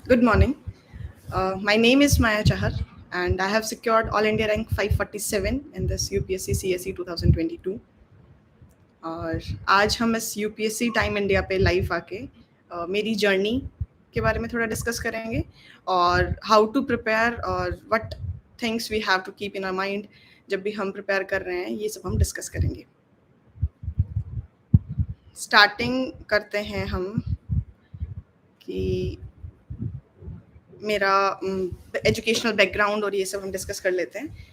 Good morning. My name is Maya Chahar, and I have secured All India rank 547 in this UPSC CSE 2022. और आज हम इस UPSC time India पे live आके मेरी journey के बारे में थोड़ा डिस्कस करेंगे और हाउ टू प्रिपेयर और what things we have to keep in our mind जब भी हम प्रिपेयर कर रहे हैं, ये सब हम डिस्कस करेंगे। स्टार्टिंग करते हैं हम कि मेरा एजुकेशनल बैकग्राउंड और ये सब हम डिस्कस कर लेते हैं।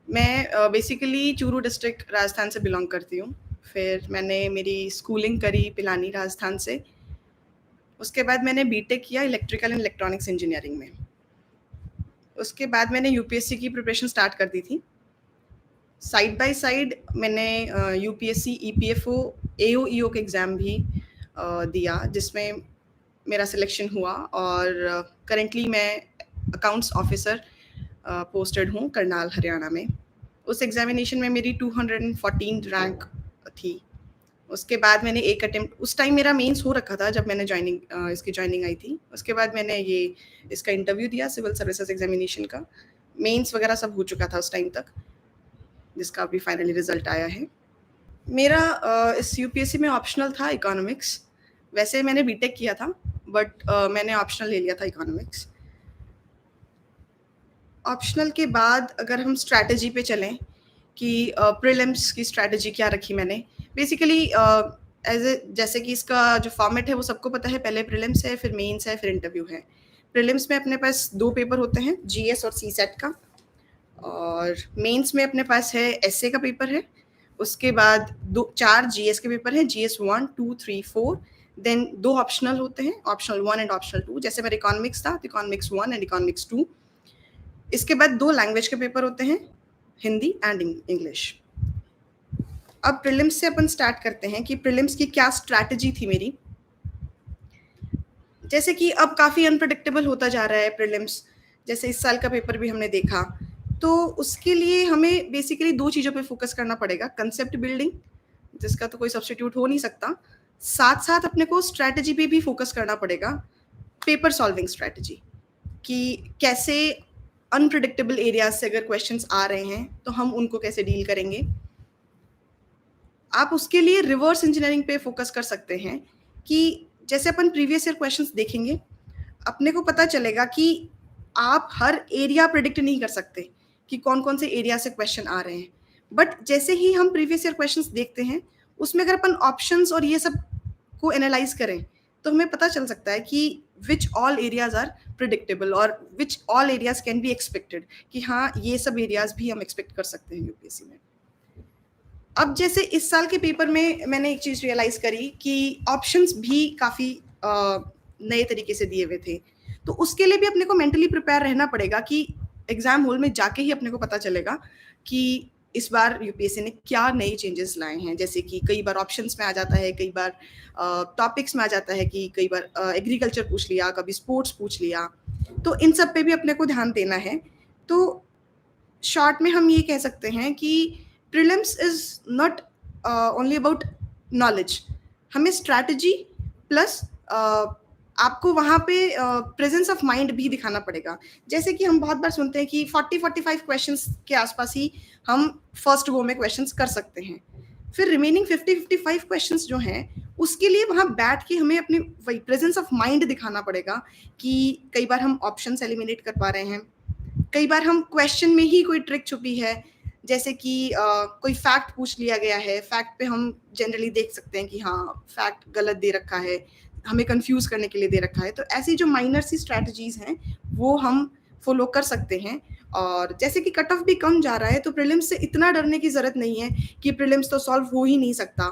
मैं बेसिकली चूरू डिस्ट्रिक्ट राजस्थान से बिलोंग करती हूँ। फिर मैंने मेरी स्कूलिंग करी पिलानी राजस्थान से। उसके बाद मैंने बीटेक किया इलेक्ट्रिकल एंड इलेक्ट्रॉनिक्स इंजीनियरिंग में। उसके बाद मैंने यूपीएससी की प्रिपरेशन स्टार्ट कर दी थी। साइड बाय साइड मैंने यूपीएससी ईपीएफओ एओईओ के एग्ज़ाम भी दिया, जिसमें मेरा सिलेक्शन हुआ और करेंटली मैं अकाउंट्स ऑफिसर पोस्टेड हूँ करनाल हरियाणा में। उस एग्जामिनेशन में मेरी 214 रैंक थी। उसके बाद मैंने एक अटेम्प्ट, उस टाइम मेरा मेंस हो रखा था जब मैंने इसकी ज्वाइनिंग आई थी। उसके बाद मैंने इसका इंटरव्यू दिया, सिविल सर्विसेज एग्जामिनेशन का। मेंस वगैरह सब हो चुका था उस टाइम तक, जिसका अभी फाइनली रिजल्ट आया है। मेरा इस यूपीएससी में ऑप्शनल था इकोनॉमिक्स। वैसे मैंने बीटेक किया था, बट मैंने ऑप्शनल ले लिया था इकोनॉमिक्स। ऑप्शनल के बाद अगर हम स्ट्रैटेजी पे चलें कि प्रीलिम्स की स्ट्रैटेजी क्या रखी मैंने, बेसिकली जैसे कि इसका जो फॉर्मेट है वो सबको पता है। पहले प्रीलिम्स है, फिर मेंस है, फिर इंटरव्यू है। प्रीलिम्स में अपने पास 2 पेपर होते हैं, जीएस और सीसेट का, और मेंस में अपने पास है एसए का पेपर है। उसके बाद 4 जीएस के पेपर हैं, जीएस 1, 2, 3, 4। देन 2 ऑप्शनल होते हैं, ऑप्शनल 1 एंड ऑप्शनल 2। जैसे मेरा इकोनॉमिक्स था, तो इकोनॉमिक्स 1 एंड इकोनॉमिक्स 2। इसके बाद 2 लैंग्वेज के पेपर होते हैं, हिंदी एंड इंग्लिश। अब प्रीलिम्स से अपन स्टार्ट करते हैं कि प्रीलिम्स की क्या स्ट्रैटेजी थी मेरी। जैसे कि अब काफ़ी अनप्रेडिक्टेबल होता जा रहा है प्रीलिम्स, जैसे इस साल का पेपर भी हमने देखा। तो उसके लिए हमें बेसिकली 2 चीज़ों पे फोकस करना पड़ेगा, कंसेप्ट बिल्डिंग, जिसका तो कोई सब्स्टिट्यूट हो नहीं सकता। साथ साथ अपने को स्ट्रैटेजी पे भी फोकस करना पड़ेगा, पेपर सॉल्विंग स्ट्रैटेजी, कि कैसे अनप्रिडिक्टेबल एरियाज से अगर क्वेश्चंस आ रहे हैं तो हम उनको कैसे डील करेंगे। आप उसके लिए रिवर्स इंजीनियरिंग पे फोकस कर सकते हैं कि जैसे अपन प्रीवियस ईयर क्वेश्चंस देखेंगे, अपने को पता चलेगा कि आप हर एरिया प्रिडिक्ट नहीं कर सकते कि कौन कौन से एरिया से क्वेश्चन आ रहे हैं। बट जैसे ही हम प्रीवियस ईयर क्वेश्चंस देखते हैं, उसमें अगर अपन ऑप्शंस और ये सब को एनालाइज करें, तो हमें पता चल सकता है कि which all areas are predictable और which all areas can be expected, कि हाँ ये सब एरियाज भी हम एक्सपेक्ट कर सकते हैं यूपीएससी में। अब जैसे इस साल के पेपर में मैंने एक चीज़ रियलाइज़ करी कि ऑप्शंस भी काफ़ी नए तरीके से दिए हुए थे। तो उसके लिए भी अपने को मेंटली प्रिपेयर रहना पड़ेगा कि एग्ज़ाम हॉल में जाके ही अपने को पता चलेगा कि इस बार यूपीएससी ने क्या नए चेंजेस लाए हैं। जैसे कि कई बार ऑप्शंस में आ जाता है, कई बार टॉपिक्स में आ जाता है, कि कई बार एग्रीकल्चर पूछ लिया, कभी स्पोर्ट्स पूछ लिया। तो इन सब पे भी अपने को ध्यान देना है। तो शॉर्ट में हम ये कह सकते हैं कि prelims is not only about knowledge. हमें स्ट्रैटेजी प्लस आपको वहाँ पे प्रेजेंस ऑफ माइंड भी दिखाना पड़ेगा। जैसे कि हम बहुत बार सुनते हैं कि 40-45 क्वेश्चंस के आसपास ही हम फर्स्ट गो में क्वेश्चंस कर सकते हैं। फिर रिमेनिंग 50-55 क्वेश्चंस जो हैं, उसके लिए वहाँ बैठ के हमें अपनी वही प्रेजेंस ऑफ माइंड दिखाना पड़ेगा कि कई बार हम ऑप्शंस एलिमिनेट कर पा रहे हैं, कई बार हम क्वेश्चन में ही कोई ट्रिक छुपी है। जैसे कि कोई फैक्ट पूछ लिया गया है, फैक्ट पे हम जनरली देख सकते हैं कि हाँ फैक्ट गलत दे रखा है, हमें कंफ्यूज करने के लिए दे रखा है। तो ऐसी जो माइनर सी स्ट्रैटेजीज हैं वो हम फॉलो कर सकते हैं। और जैसे कि कट ऑफ भी कम जा रहा है, तो प्रीलिम्स से इतना डरने की ज़रूरत नहीं है कि प्रीलिम्स तो सॉल्व हो ही नहीं सकता।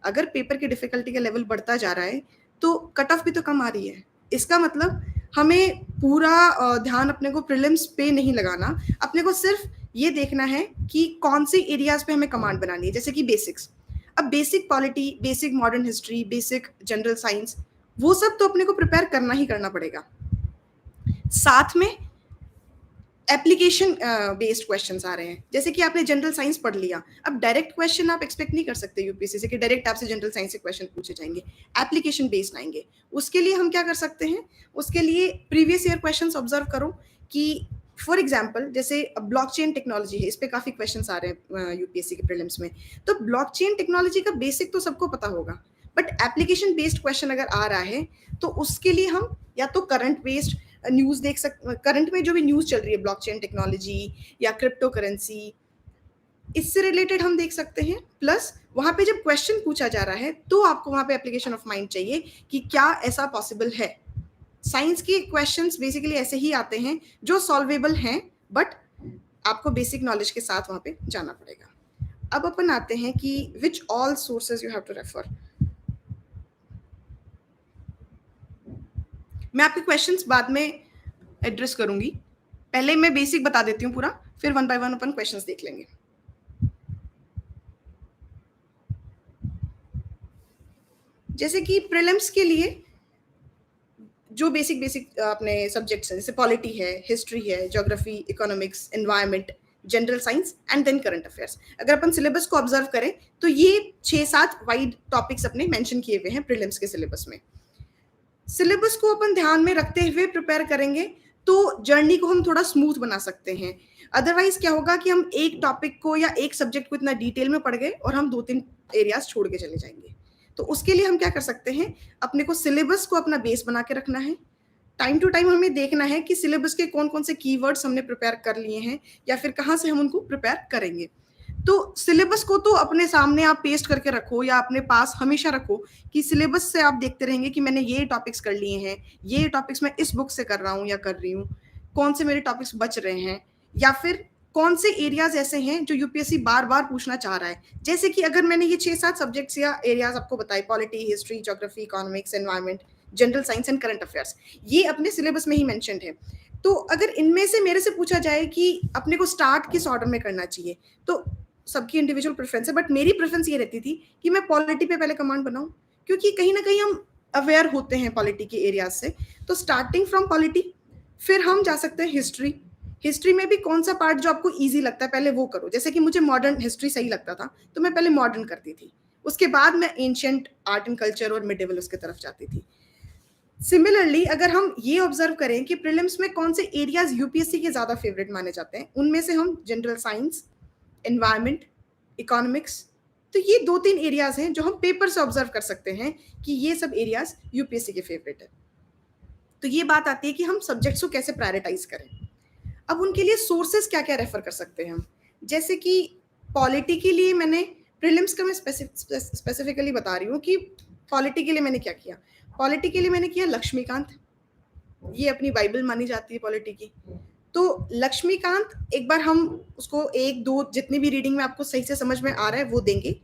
अगर पेपर की डिफ़िकल्टी का लेवल बढ़ता जा रहा है, तो कट ऑफ भी तो कम आ रही है। इसका मतलब हमें पूरा ध्यान अपने को प्रीलिम्स पे नहीं लगाना, अपने को सिर्फ ये देखना है कि कौन से एरियाज पे हमें कमांड बनानी है। जैसे कि बेसिक्स, अब basic polity, basic modern history, basic general science, वो सब तो अपने को प्रिपेयर करना ही करना पड़ेगा। साथ में एप्लीकेशन बेस्ड क्वेश्चंस आ रहे हैं, जैसे कि आपने जनरल साइंस पढ़ लिया, अब डायरेक्ट क्वेश्चन आप एक्सपेक्ट नहीं कर सकते यूपीएससी से कि डायरेक्ट आपसे जनरल साइंस से क्वेश्चन पूछे जाएंगे, एप्लीकेशन बेस्ड आएंगे। उसके लिए हम क्या कर सकते हैं, उसके लिए प्रीवियस ईयर क्वेश्चंस ऑब्जर्व करो कि फॉर एग्जाम्पल जैसे ब्लॉकचेन टेक्नोलॉजी है, इस पे काफी क्वेश्चंस आ रहे हैं यूपीएससी के प्रीलिम्स में। तो ब्लॉकचेन टेक्नोलॉजी का बेसिक तो सबको पता होगा, बट एप्लीकेशन बेस्ड क्वेश्चन अगर आ रहा है तो उसके लिए हम या तो करंट बेस्ड न्यूज देख सकते, करंट में जो भी न्यूज चल रही है ब्लॉकचेन टेक्नोलॉजी या क्रिप्टो करेंसी, इससे रिलेटेड हम देख सकते हैं। प्लस वहां पे जब क्वेश्चन पूछा जा रहा है तो आपको वहां पे एप्लीकेशन ऑफ माइंड चाहिए कि क्या ऐसा पॉसिबल है। साइंस के क्वेश्चंस बेसिकली ऐसे ही आते हैं जो सॉल्वेबल हैं, बट आपको बेसिक नॉलेज के साथ वहां पे जाना पड़ेगा। अब अपन आते हैं कि which all sources you have to refer. मैं आपके क्वेश्चंस बाद में एड्रेस करूंगी, पहले मैं बेसिक बता देती हूँ पूरा, फिर one by one upon questions देख लेंगे। जैसे कि प्रीलिम्स के लिए जो बेसिक अपने सब्जेक्ट्स हैं, जैसे पॉलिटी है, हिस्ट्री है, geography, economics, environment, general science and then current affairs. अगर अपन सिलेबस को ऑब्जर्व करें तो ये 6-7 वाइड टॉपिक्स अपने मेंशन किए हुए हैं प्रीलिम्स के सिलेबस में। सिलेबस को अपन ध्यान में रखते हुए प्रिपेयर करेंगे तो जर्नी को हम थोड़ा स्मूथ बना सकते हैं। अदरवाइज क्या होगा कि हम एक टॉपिक को या एक सब्जेक्ट को इतना डिटेल में पढ़ गए और हम 2-3 एरियाज छोड़ के चले जाएंगे। तो उसके लिए हम क्या कर सकते हैं, अपने को सिलेबस को अपना बेस बना के रखना है। टाइम टू टाइम हमें देखना है कि सिलेबस के कौन कौन से कीवर्ड्स हमने प्रिपेयर कर लिए हैं या फिर कहाँ से हम उनको प्रिपेयर करेंगे। तो सिलेबस को तो अपने सामने आप पेस्ट करके रखो या अपने पास हमेशा रखो कि सिलेबस से आप देखते रहेंगे कि मैंने ये टॉपिक्स कर लिए हैं, ये टॉपिक्स मैं इस बुक से कर रहा हूँ या कर रही हूँ, कौन से मेरे टॉपिक्स बच रहे हैं, या फिर कौन से एरियाज ऐसे हैं जो यूपीएससी बार बार पूछना चाह रहा है। जैसे कि अगर मैंने ये 6-7 सब्जेक्ट्स या एरियाज आपको बताए, polity, history, geography, economics, environment, general science and current affairs, ये अपने सिलेबस में ही मेंशन्ड है। तो अगर इनमें से मेरे से पूछा जाए कि अपने को स्टार्ट किस ऑर्डर में करना चाहिए, तो सबकी इंडिविजुअल प्रेफरेंस है, बट मेरी प्रेफरेंस ये रहती थी कि मैं पॉलिटी पे पहले कमांड बनाऊं, क्योंकि कहीं ना कहीं हम अवेयर होते हैं पॉलिटी के एरियाज से। तो स्टार्टिंग फ्रॉम पॉलिटी, फिर हम जा सकते हैं हिस्ट्री। हिस्ट्री में भी कौन सा पार्ट जो आपको इजी लगता है पहले वो करो। जैसे कि मुझे मॉडर्न हिस्ट्री सही लगता था तो मैं पहले मॉडर्न करती थी, उसके बाद मैं एंशिएंट आर्ट एंड कल्चर और मिडिवल उसके तरफ जाती थी। सिमिलरली अगर हम ये ऑब्जर्व करें कि प्रीलिम्स में कौन से एरियाज यूपीएससी के ज्यादा फेवरेट माने जाते हैं, उनमें से हम जनरल साइंस, एनवायरमेंट, इकोनॉमिक्स, तो ये 2-3 एरियाज हैं जो हम पेपर से ऑब्जर्व कर सकते हैं कि ये सब एरियाज यूपीएससी के फेवरेट है। तो ये बात आती है कि हम सब्जेक्ट्स को कैसे प्रायोरिटाइज करें। अब उनके लिए सोर्सेज क्या क्या रेफर कर सकते हैं हम। जैसे कि पॉलिटी के लिए मैंने, प्रीलिम्स का मैं स्पेसिफिकली बता रही हूँ कि पॉलिटी के लिए मैंने क्या किया। पॉलिटी के लिए मैंने किया लक्ष्मीकांत, ये अपनी बाइबल मानी जाती है पॉलिटी की। तो लक्ष्मीकांत एक बार हम उसको 1-2 जितनी भी रीडिंग में आपको सही से समझ में आ रहा है वो देंगे।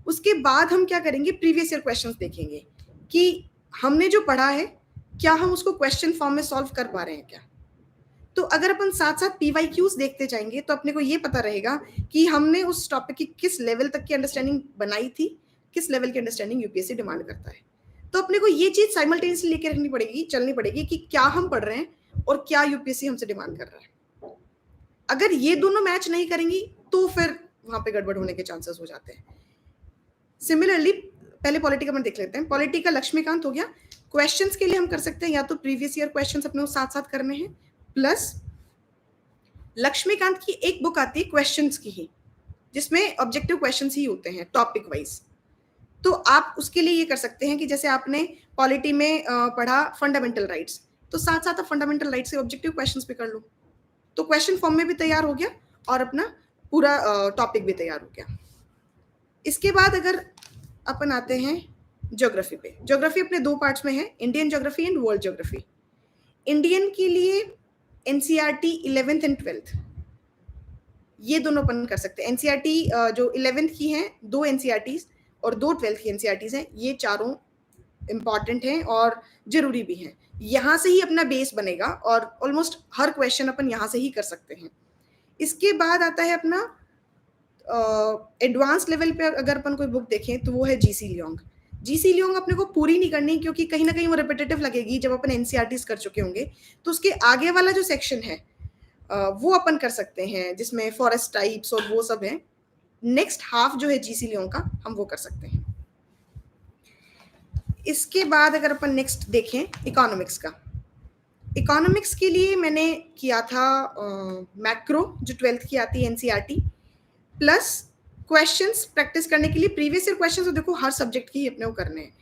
उसके बाद हम क्या करेंगे, प्रीवियस ईयर क्वेश्चंस देखेंगे कि हमने जो पढ़ा है क्या हम उसको क्वेश्चन फॉर्म में सॉल्व कर पा रहे हैं क्या। तो अगर अपन साथ साथ पीवाईक्यूज देखते जाएंगे तो अपने को ये पता रहेगा कि हमने उस टॉपिक की किस लेवल तक की अंडरस्टैंडिंग बनाई थी, किस लेवल की अंडरस्टैंडिंग यूपीएससी डिमांड करता है। तो अपने को ये चीज साइमल्टेनियसली लेके रखनी पड़ेगी, चलनी पड़ेगी कि क्या हम पढ़ रहे हैं और क्या यूपीएससी हमसे डिमांड कर रहा है। अगर ये दोनों मैच नहीं करेंगी तो फिर वहां पे गड़बड़ होने के चांसेस हो जाते हैं। सिमिलरली पहले पॉलिटी का अपन देख लेते हैं। पॉलिटी का लक्ष्मीकांत हो गया। क्वेश्चंस के लिए हम कर सकते हैं या तो प्रीवियस ईयर क्वेश्चंस अपने साथ साथ करने हैं, प्लस लक्ष्मीकांत की एक बुक आती है क्वेश्चंस की ही, जिसमें ऑब्जेक्टिव क्वेश्चंस ही होते हैं टॉपिक वाइज। तो आप उसके लिए ये कर सकते हैं कि जैसे आपने पॉलिटी में पढ़ा फंडामेंटल राइट्स, तो साथ साथ आप फंडामेंटल राइट्स के ऑब्जेक्टिव क्वेश्चंस भी कर लो, तो क्वेश्चन फॉर्म में भी तैयार हो गया और अपना पूरा टॉपिक भी तैयार हो गया। इसके बाद अगर अपन आते हैं ज्योग्राफी पे। ज्योग्राफी अपने 2 पार्ट्स में है, Indian geography and world geography. Indian के लिए एनसीईआरटी 11th एंड 12th, ये दोनों अपन कर सकते हैं। एनसीईआरटी जो 11th की हैं 2 एनसीईआरटीज और 2 12th की एनसीईआरटीज हैं, ये चारों इंपॉर्टेंट हैं और जरूरी भी हैं। यहाँ से ही अपना बेस बनेगा और ऑलमोस्ट हर क्वेश्चन अपन यहाँ से ही कर सकते हैं। इसके बाद आता है अपना एडवांस लेवल पे अगर अपन कोई बुक देखें तो वो है जीसी लियोंग। जीसी लियोंग अपने को पूरी नहीं करनी क्योंकि कहीं ना कहीं वो रिपीटेटिव लगेगी जब अपन एनसीईआरटीज कर चुके होंगे। तो उसके आगे वाला जो सेक्शन है वो अपन कर सकते हैं, जिसमें फॉरेस्ट टाइप्स और वो सब है। नेक्स्ट हाफ जो है जीसी लियोन का, हम वो कर सकते हैं। इसके बाद अगर अपन नेक्स्ट देखें इकोनॉमिक्स का, इकोनॉमिक्स के लिए मैंने किया था मैक्रो, जो 12th की आती है एनसीईआरटी, प्लस क्वेश्चंस प्रैक्टिस करने के लिए प्रीवियस ईयर क्वेश्चंस। तो देखो हर सब्जेक्ट की अपने को करने हैं,